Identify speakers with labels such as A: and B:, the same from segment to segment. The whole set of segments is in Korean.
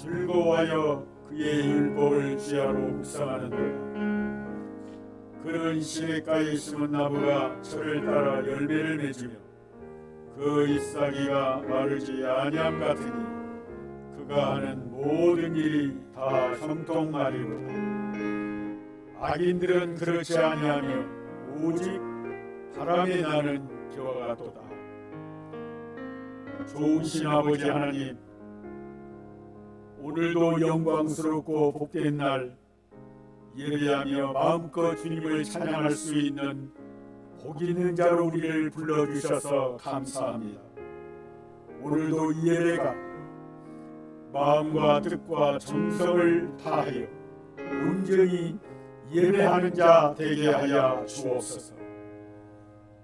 A: 즐거워하여 그의 율법을 지하로 묵상하는도다. 그는 시냇가에 심은 나무가 철을 따라 열매를 맺으며 그 잎사귀가 마르지 아니함 같으니 그가 하는 모든 일이 다 형통말이로다. 악인들은 그렇지 아니하며 오직 바람에 나는 겨와 같도다. 좋으신 아버지 하나님, 오늘도 영광스럽고 복된 날 예배하며 마음껏 주님을 찬양할 수 있는 복 있는 자로 우리를 불러주셔서 감사합니다. 오늘도 이 예배가 마음과 뜻과 정성을 다하여 온전히 예배하는 자 되게 하여 주옵소서.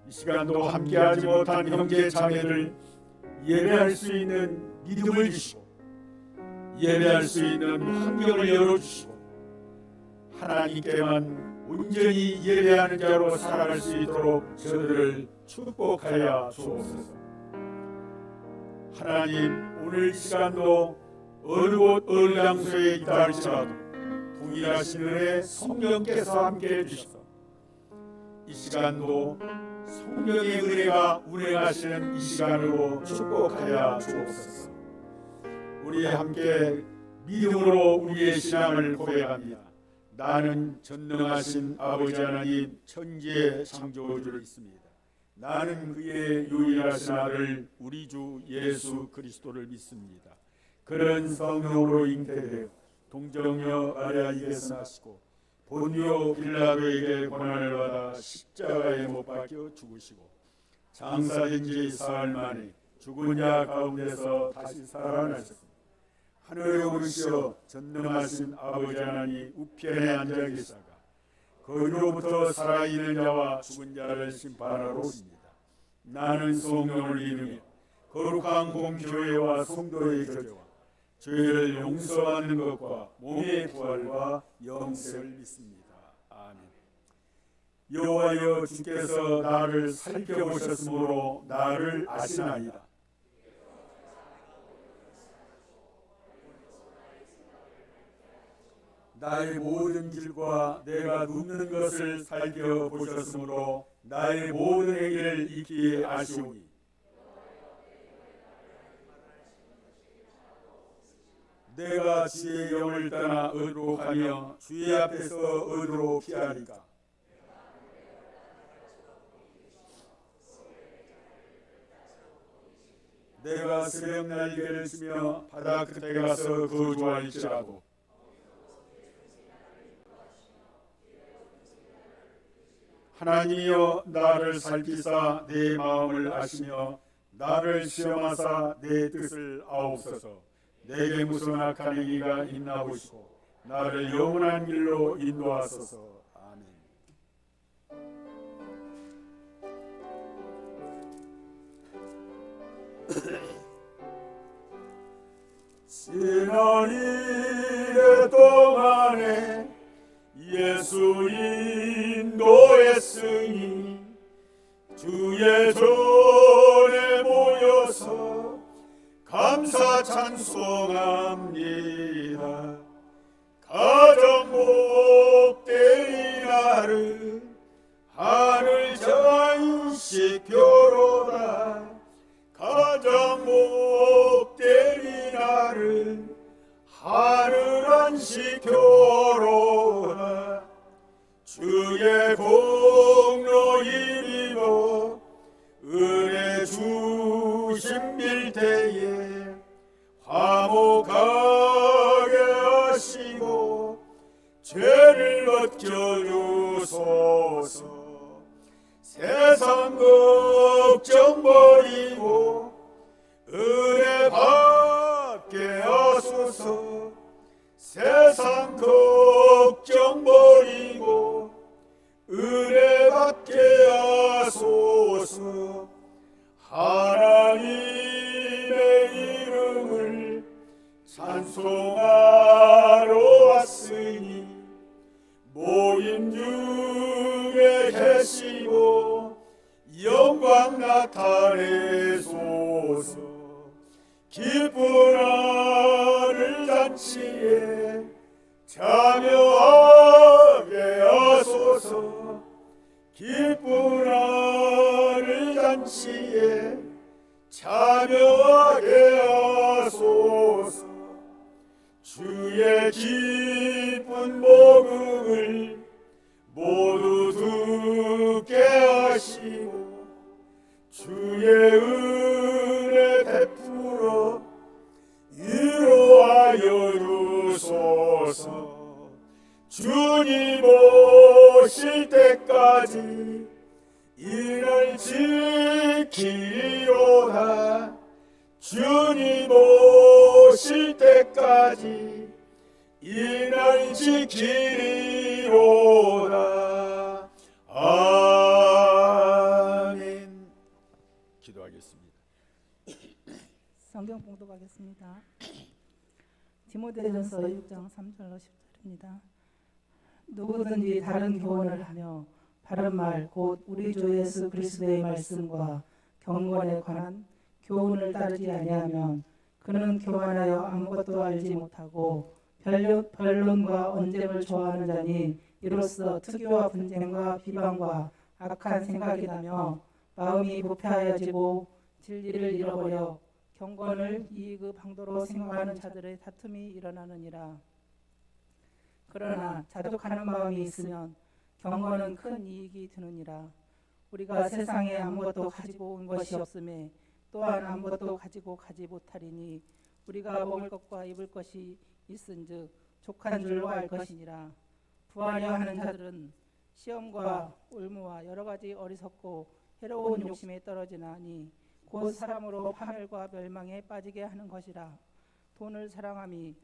A: 이 시간도 함께하지 못한 형제 자매를 예배할 수 있는 믿음을 주시고 예배할 수 있는 환경을 열어주시고 하나님께만 온전히 예배하는 자로 살아갈 수 있도록 저들을 축복하여 주옵소서. 하나님, 오늘 이 시간도 어느 곳 어느 장소에 있다 할지라도 동일하신 은혜 성령께서 함께해 주셔서 이 시간도 성령의 은혜가 운행하시는 이 시간으로 축복하여 주옵소서. 우리 함께 믿음으로 우리의 신앙을 고백합니다. 나는 전능하신 아버지 하나님 천지의 창조주를 믿습니다. 나는 그의 유일하신 아들 우리 주 예수 그리스도를 믿습니다. 그는 성령으로 잉태되어 동정녀 마리아에게서 나시고 본디오 빌라도에게 고난을 받아 십자가에 못 박혀 죽으시고 장사된 지 사흘 만에 죽은 자 가운데서 다시 살아나셨습니다. 하늘에 오르시어 전능하신 아버지 하나님 우편에 앉아 계시다가 거기로부터 살아있는 자와 죽은 자를 심판하러 오십니다. 나는 성령을 믿으며 거룩한 공교회와 성도의 교제와 죄를 용서하는 것과 몸의 부활과 영생을 믿습니다. 아멘. 여호와여, 주께서 나를 살펴보셨으므로 나를 아시나이다. 나의 모든 길과 내가 눕는 것을 살펴보셨으므로 나의 모든 행위를 익히 아시오니 내가 주의 영을 떠나 어디로 가며 주의 앞에서 어디로 피하리까? 내가 새벽 날개를 치며 바다 끝에 가서 거주할지라도 하나님이여, 나를 살피사 내 마음을 아시며 나를 시험하사 내 뜻을 아옵소서. 내게 무슨 악한 행위가 있나 보시고 나를 영원한 길로 인도하소서. 아멘. 지난 이래 동안에 예수 인도했으니 주의 전에 모여서 감사 찬송합니다. 가장 복된 이날은 하늘 자유식교로다. 가장 복된 이날은 하늘 안식교로다. 주의 공로 이리로 은혜 주신 밀대에 화목하게 하시고 죄를 벗겨주소서. 세상 걱정 버리고 은혜 받게 하소서. 세상 걱정 버리고 은혜 받게 하소서. 하나님의 이름을 찬송하러 왔으니 모임 중에 계시고 영광 나타내소서. 기쁜 하늘 잔치 잔치에 참여하게 하소서. 기쁜 하늘 잔치에 참여하게 하소서. 주의 기쁜 복음을 모두 듣게 하시고 주의 은혜 베풀어 위로하여 주소서. 주님 오실 때까지 이를 지키리로다. 주님 오실 때까지 이를 지키리로다. 아멘. 기도하겠습니다.
B: 성경 봉독하겠습니다. 디모데전서 6장 3절로 10절입니다. 누구든지 다른 교훈을 하며 바른 말 곧 우리 주 예수 그리스도의 말씀과 경건에 관한 교훈을 따르지 아니하면 그는 교만하여 아무것도 알지 못하고 변론과 언쟁을 좋아하는 자니 이로써 투교와 분쟁과 비방과 악한 생각이 나며 마음이 부패하여지고 진리를 잃어버려 경건을 이익의 방도로 생각하는 자들의 다툼이 일어나느니라. 그러나 자족하는 마음이 있으면 경건은 큰 이익이 되느니라. 우리가 세상에 아무것도 가지고 온 것이 없음에 또한 아무것도 가지고 가지 못하리니 우리가 먹을 것과 입을 것이 있은즉 족한 줄로 알 것이니라. 부하려 하는 자들은 시험과 올무와 여러 가지 어리석고 해로운 욕심에 떨어지나니 곧 사람으로 파멸과 멸망에 빠지게 하는 것이라. 돈을 사랑함이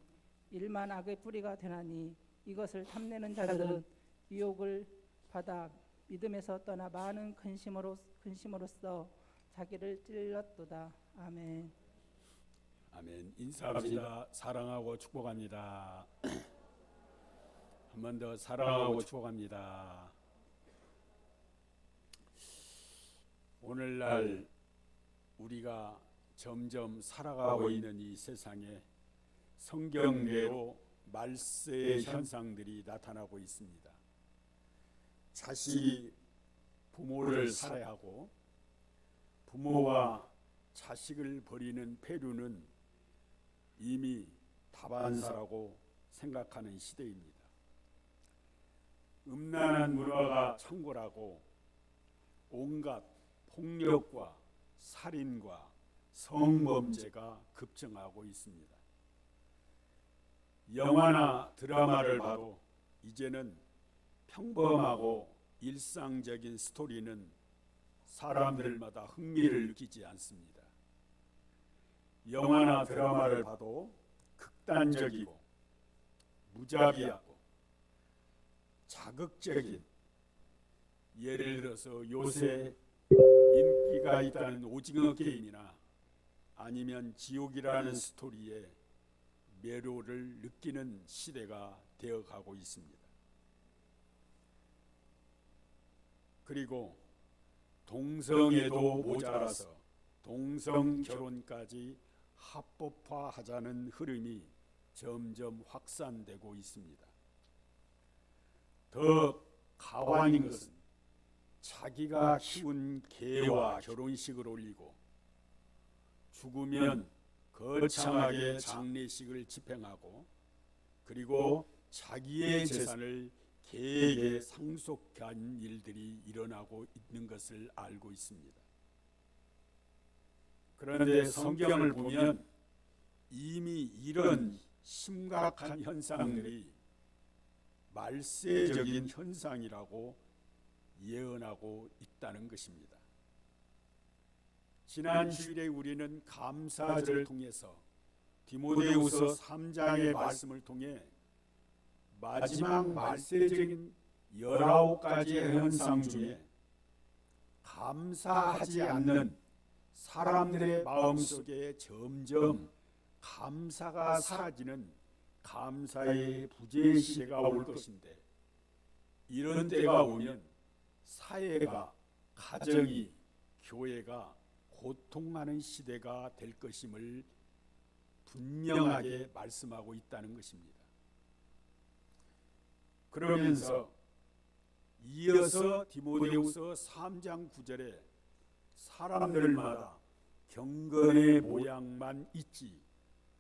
B: 일만 악의 뿌리가 되나니 이것을 탐내는 자들은 유혹을 받아 믿음에서 떠나 많은 근심으로써 자기를 찔렀도다. 아멘.
A: 아멘. 인사합니다. 사랑하고 축복합니다. 한 번 더 사랑하고 축복합니다. 오늘날 우리가 점점 살아가고 있는 이 세상에 성경대로 말세의 현상들이 나타나고 있습니다. 자식이 부모를 살해하고 부모와 자식을 버리는 폐류는 이미 다반사라고 생각하는 시대입니다. 음란한 문화가 창궐하고 온갖 폭력과 살인과 성범죄가 급증하고 있습니다. 영화나 드라마를 봐도 이제는 평범하고 일상적인 스토리는 사람들마다 흥미를 느끼지 않습니다. 영화나 드라마를 봐도 극단적이고 무자비하고 자극적인, 예를 들어서 요새 인기가 있다는 오징어 게임이나 아니면 지옥이라는 스토리에 매료를 느끼는 시대가 되어가고 있습니다. 그리고 동성애도 모자라서 동성 결혼까지 합법화하자는 흐름이 점점 확산되고 있습니다. 더 가관인 것은 자기가 키운 개와 결혼식을 올리고 죽으면 거창하게 장례식을 집행하고 그리고 자기의 재산을 개에게 상속한 일들이 일어나고 있는 것을 알고 있습니다. 그런데 성경을 보면 이미 이런 심각한 현상들이 말세적인 현상이라고 예언하고 있다는 것입니다. 지난 주일에 우리는 감사절을 통해서 디모데후서 3장의 말씀을 통해 마지막 말세적인 19가지의 현상 중에 감사하지 않는 사람들의 마음속에 점점 감사가 사라지는 감사의 부재 시대가 올 것인데, 이런 때가 오면 사회가, 가정이, 교회가 고통하는 시대가 될 것임을 분명하게 말씀하고 있다는 것입니다. 그러면서 이어서 디모데후서 3장 9절에 사람들마다 경건의 모양만 있지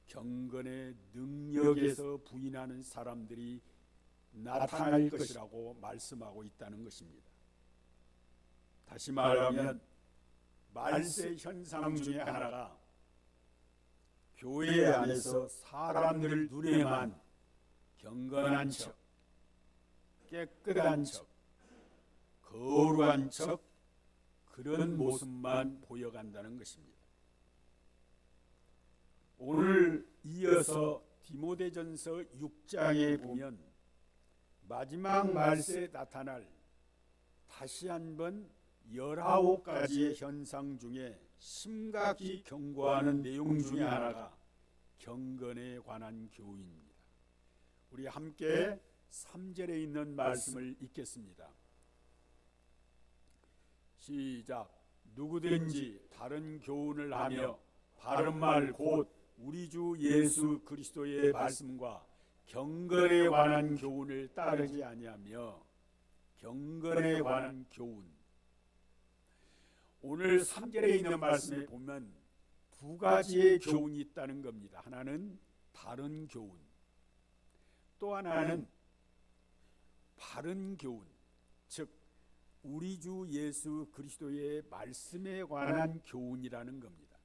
A: 경건의 능력에서 부인하는 사람들이 나타날 것이라고 말씀하고 있다는 것입니다. 다시 말하면 말세 현상 중에 하나가 교회 안에서 사람들 눈에만 경건한 척, 깨끗한 척, 거룩한 척 그런 모습만 보여간다는 것입니다. 오늘 이어서 디모데전서 6장에 보면 마지막 말세에 나타날 다시 한번 19가지의 현상 중에 심각히 경고하는 내용 중에 하나가 경건에 관한 교훈입니다. 우리 함께 3절에 있는 말씀을 읽겠습니다. 시작. 누구든지 다른 교훈을 하며 바른 말 곧 우리 주 예수 그리스도의 말씀과 경건에 관한 교훈을 따르지 아니하며 경건에 관한 교훈. 오늘 3절에 있는 말씀에 보면 두 가지의 교훈이 있다는 겁니다. 하나는 다른 교훈, 또 하나는 바른 교훈, 즉 우리 주 예수 그리스도의 말씀에 관한 교훈이라는 겁니다.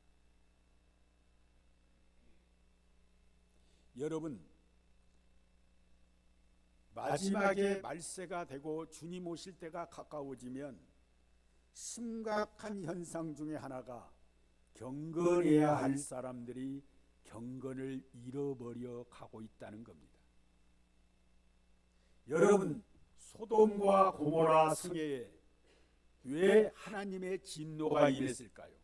A: 여러분, 마지막에 말세가 되고 주님 오실 때가 가까워지면 심각한 현상 중에 하나가 경건해야 할 사람들이 경건을 잃어버려 가고 있다는 겁니다. 여러분, 소돔과 고모라 성에 왜 하나님의 진노가 임했을까요?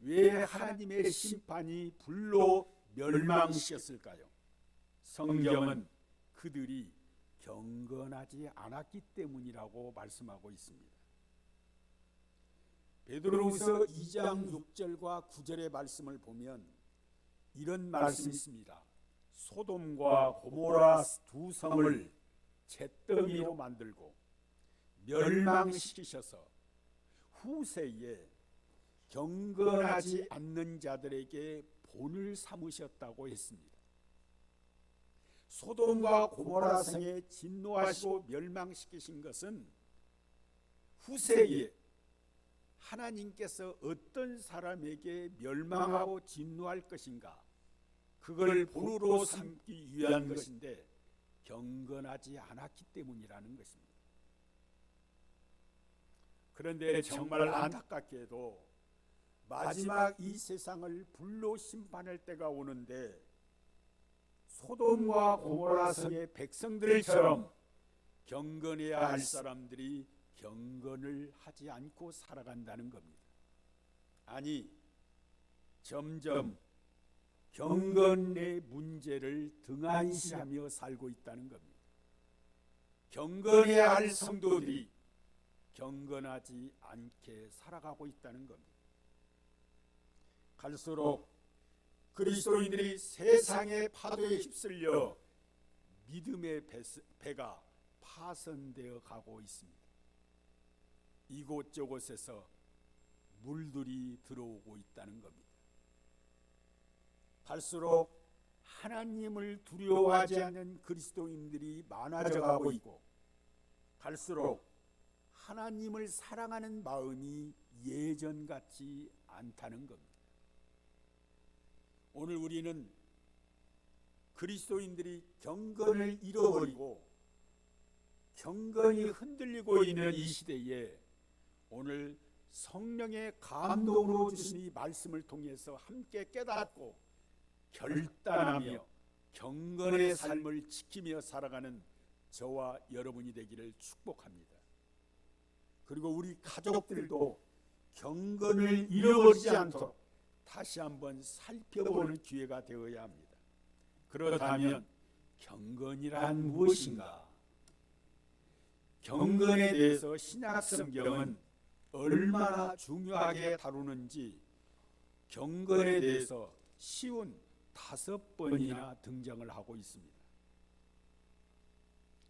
A: 왜 하나님의 심판이 불로 멸망시켰을까요? 성경은 그들이 경건하지 않았기 때문이라고 말씀하고 있습니다. 베드로후서 2장 6절과 9절의 말씀을 보면 이런 말씀이 있습니다. 소돔과 고모라 두 성을 잿더미로 만들고 멸망시키셔서 후세에 경건하지 않는 자들에게 본을 삼으셨다고 했습니다. 소돔과 고모라 성에 진노하시고 멸망시키신 것은 후세에 하나님께서 어떤 사람에게 멸망하고 진노할 것인가 그걸 본으로 삼기 위한 것인데 경건하지 않았기 때문이라는 것입니다. 그런데 정말 안타깝게도 마지막 이 세상을 불로 심판할 때가 오는데 소돔과 고모라 성의 백성들처럼 경건해야 할 사람들이 경건을 하지 않고 살아간다는 겁니다. 아니, 점점 경건의 문제를 등한시하며 살고 있다는 겁니다. 경건해야 할 성도들이 경건하지 않게 살아가고 있다는 겁니다. 갈수록 그리스도인들이 세상의 파도에 휩쓸려 믿음의 배가 파손되어 가고 있습니다. 이곳저곳에서 물들이 들어오고 있다는 겁니다. 갈수록 하나님을 두려워하지 않는 그리스도인들이 많아져 가고 있고 갈수록 하나님을 사랑하는 마음이 예전 같지 않다는 겁니다. 오늘 우리는 그리스도인들이 경건을 잃어버리고 경건이 흔들리고 있는 이 시대에 오늘 성령의 감동으로 주신 이 말씀을 통해서 함께 깨닫고 결단하며 경건의 삶을 지키며 살아가는 저와 여러분이 되기를 축복합니다. 그리고 우리 가족들도 경건을 잃어버리지 않도록 다시 한번 살펴보는 기회가 되어야 합니다. 그렇다면 경건이란 무엇인가? 경건에 대해서 신약 성경은 얼마나 중요하게 다루는지 경건에 대해서 쉬운 5번이나 등장을 하고 있습니다.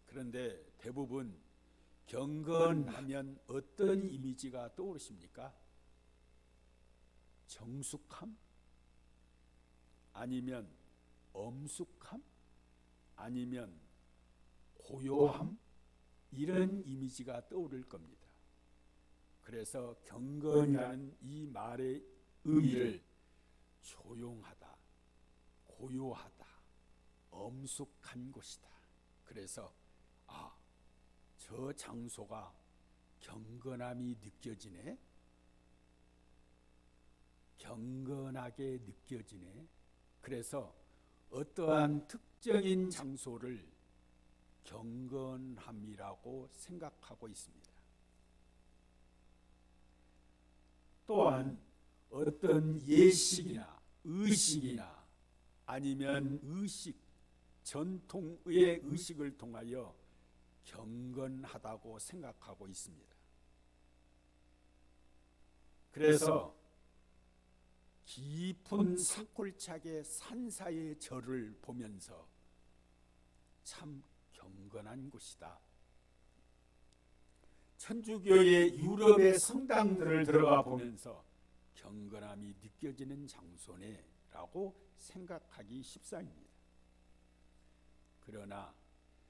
A: 그런데 대부분 경건하면 어떤 이미지가 떠오르십니까? 정숙함? 아니면 엄숙함? 아니면 고요함? 이런 이미지가 떠오를 겁니다. 그래서 경건이라는 이 말의 의미를 조용하다, 고요하다, 엄숙한 곳이다. 그래서 저 장소가 경건함이 느껴지네, 경건하게 느껴지네. 그래서 어떠한 특정인 장소를 경건함이라고 생각하고 있습니다. 또한 어떤 예식이나 의식이나 아니면 의식, 전통의 의식을 통하여 경건하다고 생각하고 있습니다. 그래서 깊은 산골짜기의 산사의 절을 보면서 참 경건한 곳이다, 천주교의 유럽의 성당들을 들어가 보면서 경건함이 느껴지는 장소네라고 생각하기 십상입니다. 그러나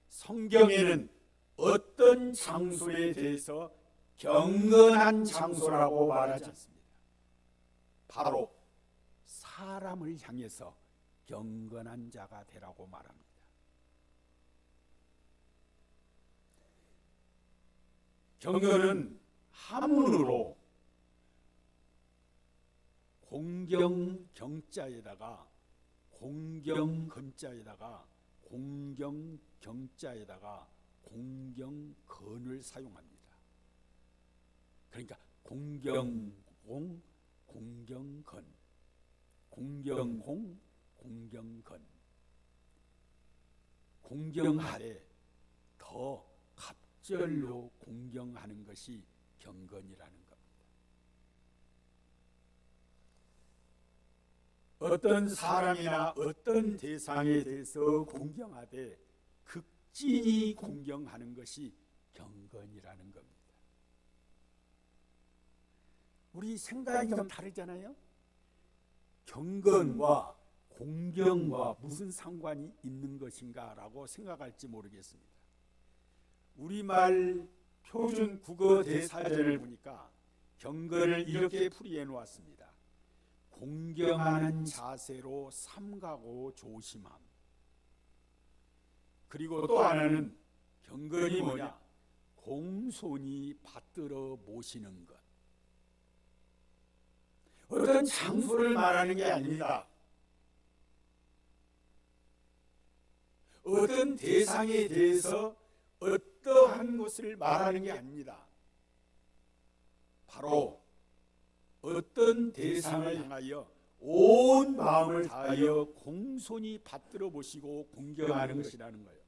A: 성경에는 어떤 장소에 대해서 경건한 장소라고 말하지 않습니다. 바로 사람을 향해서 경건한 자가 되라고 말합니다. 경건은 한문으로 공경경자에다가 공경건자에다가 공경경자에다가 공경건을 사용합니다. 그러니까 공경공, 공경건, 공경공, 공경건. 공경하되 더 갑절로 공경하는 것이 경건이라는 겁니다. 어떤 사람이나 어떤 대상에 대해서 공경하되 극진히 공경하는 것이 경건이라는 겁니다. 우리 생각이 좀 다르잖아요. 경건과 공경과 무슨 상관이 있는 것인가라고 생각할지 모르겠습니다. 우리말 표준 국어 대사전을 보니까 경건을 이렇게 풀이해 놓았습니다. 공경하는 자세로 삼가고 조심함. 그리고 또 하나는 경건이 뭐냐? 공손히 받들어 모시는 것. 어떤 장소를 말하는 게 아닙니다. 어떤 대상에 대해서 어떠한 것을 말하는 게 아닙니다. 바로 어떤 대상을 향하여 온 마음을 다하여 공손히 받들어 보시고 공경하는 것이라는 거예요.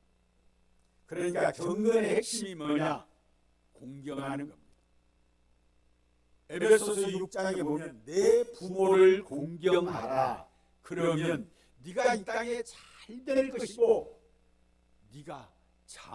A: 그러니까 경건의 핵심이 뭐냐? 공경하는 겁니다. 에베소서 6장에 보면 내 부모를 공경하라. 그러면 네가 이 땅에 잘 될 것이고 네가 장